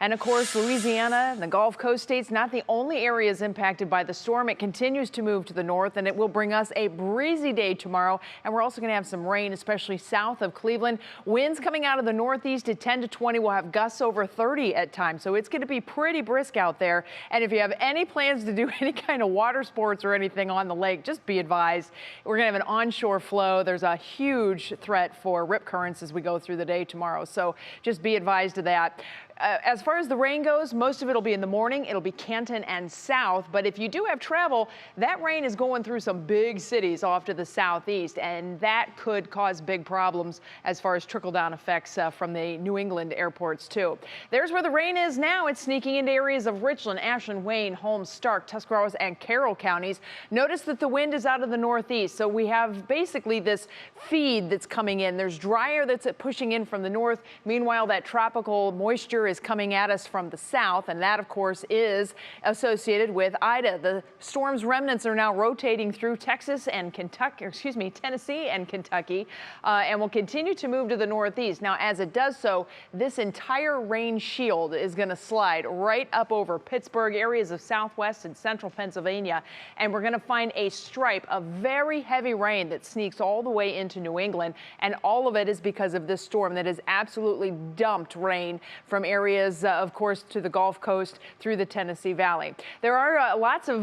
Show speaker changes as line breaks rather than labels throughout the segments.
And of course, Louisiana and the Gulf Coast states, not the only areas impacted by the storm. It continues to move to the north, and it will bring us a breezy day tomorrow. And we're also going to have some rain, especially south of Cleveland. Winds coming out of the northeast at 10 to 20. We'll have gusts over 30 at times. So it's going to be pretty brisk out there. And if you have any plans to do any kind of water sports or anything on the lake, just be advised. We're going to have an onshore flow. There's a huge threat for rip currents as we go through the day tomorrow. So just be advised of that. As far as the rain goes, most of it will be in the morning. It'll be Canton and south. But if you do have travel, that rain is going through some big cities off to the southeast, and that could cause big problems as far as trickle-down effects from the New England airports, too. There's where the rain is now. It's sneaking into areas of Richland, Ashland, Wayne, Holmes, Stark, Tuscarawas, and Carroll counties. Notice that the wind is out of the northeast, so we have basically this feed that's coming in. There's dry air that's pushing in from the north. Meanwhile, that tropical moisture is coming at us from the south, and that, of course, is associated with Ida. The storm's remnants are now rotating through Texas and Tennessee and Kentucky, and will continue to move to the northeast. Now, as it does so, this entire rain shield is going to slide right up over Pittsburgh, areas of southwest and central Pennsylvania, and we're going to find a stripe of very heavy rain that sneaks all the way into New England, and all of it is because of this storm that has absolutely dumped rain from areas, of course, to the Gulf Coast through the Tennessee Valley. There are lots of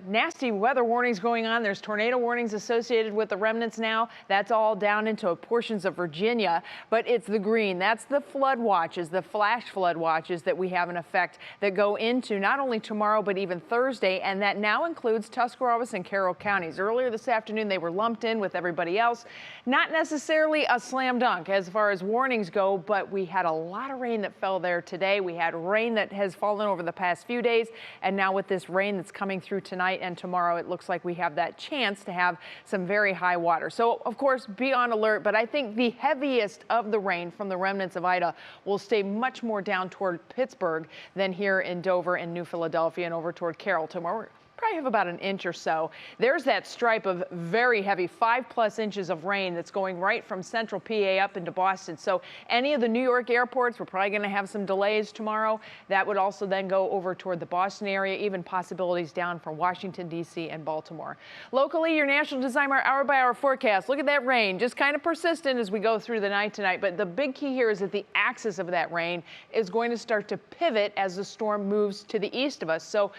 nasty weather warnings going on. There's tornado warnings associated with the remnants now. That's all down into portions of Virginia, but it's the green. That's the flood watches, the flash flood watches that we have in effect that go into not only tomorrow, but even Thursday, and that now includes Tuscarawas and Carroll counties. Earlier this afternoon, they were lumped in with everybody else. Not necessarily a slam dunk as far as warnings go, but we had a lot of rain that fell there today. We had rain that has fallen over the past few days, and now with this rain that's coming through tonight and tomorrow, it looks like we have that chance to have some very high water. So, of course, be on alert, but I think the heaviest of the rain from the remnants of Ida will stay much more down toward Pittsburgh than here in Dover and New Philadelphia and over toward Carroll tomorrow. Probably have about an inch or so. There's that stripe of very heavy 5+ inches of rain that's going right from central PA up into Boston. So any of the New York airports, we're probably going to have some delays tomorrow. That would also then go over toward the Boston area, even possibilities down from Washington, D.C. and Baltimore. Locally, your National Designer hour-by-hour forecast. Look at that rain, just kind of persistent as we go through the night tonight. But the big key here is that the axis of that rain is going to start to pivot as the storm moves to the east of us. So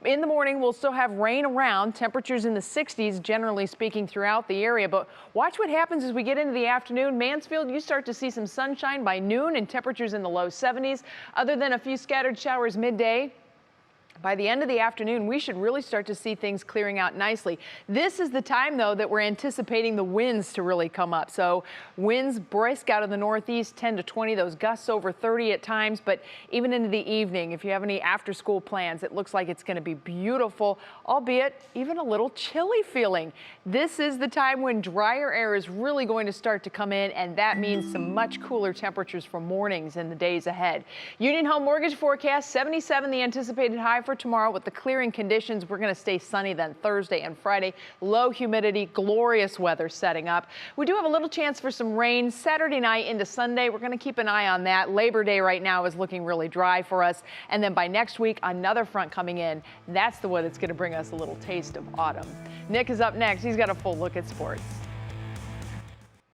in the morning, we'll still have rain around, temperatures in the 60s, generally speaking, throughout the area. But watch what happens as we get into the afternoon. Mansfield, you start to see some sunshine by noon and temperatures in the low 70s. Other than a few scattered showers midday, by the end of the afternoon, we should really start to see things clearing out nicely. This is the time, though, that we're anticipating the winds to really come up. So winds brisk out of the northeast, 10 to 20, those gusts over 30 at times. But even into the evening, if you have any after-school plans, it looks like it's going to be beautiful, albeit even a little chilly feeling. This is the time when drier air is really going to start to come in, and that means some much cooler temperatures for mornings in the days ahead. Union Home Mortgage forecast 77, the anticipated high for tomorrow. With the clearing conditions, we're going to stay sunny then Thursday and Friday. Low humidity, glorious weather setting up. We do have a little chance for some rain Saturday night into Sunday. We're going to keep an eye on that. Labor Day right now is looking really dry for us. And then by next week, another front coming in. That's the one that's going to bring us a little taste of autumn. Nick is up next. He's got a full look at sports.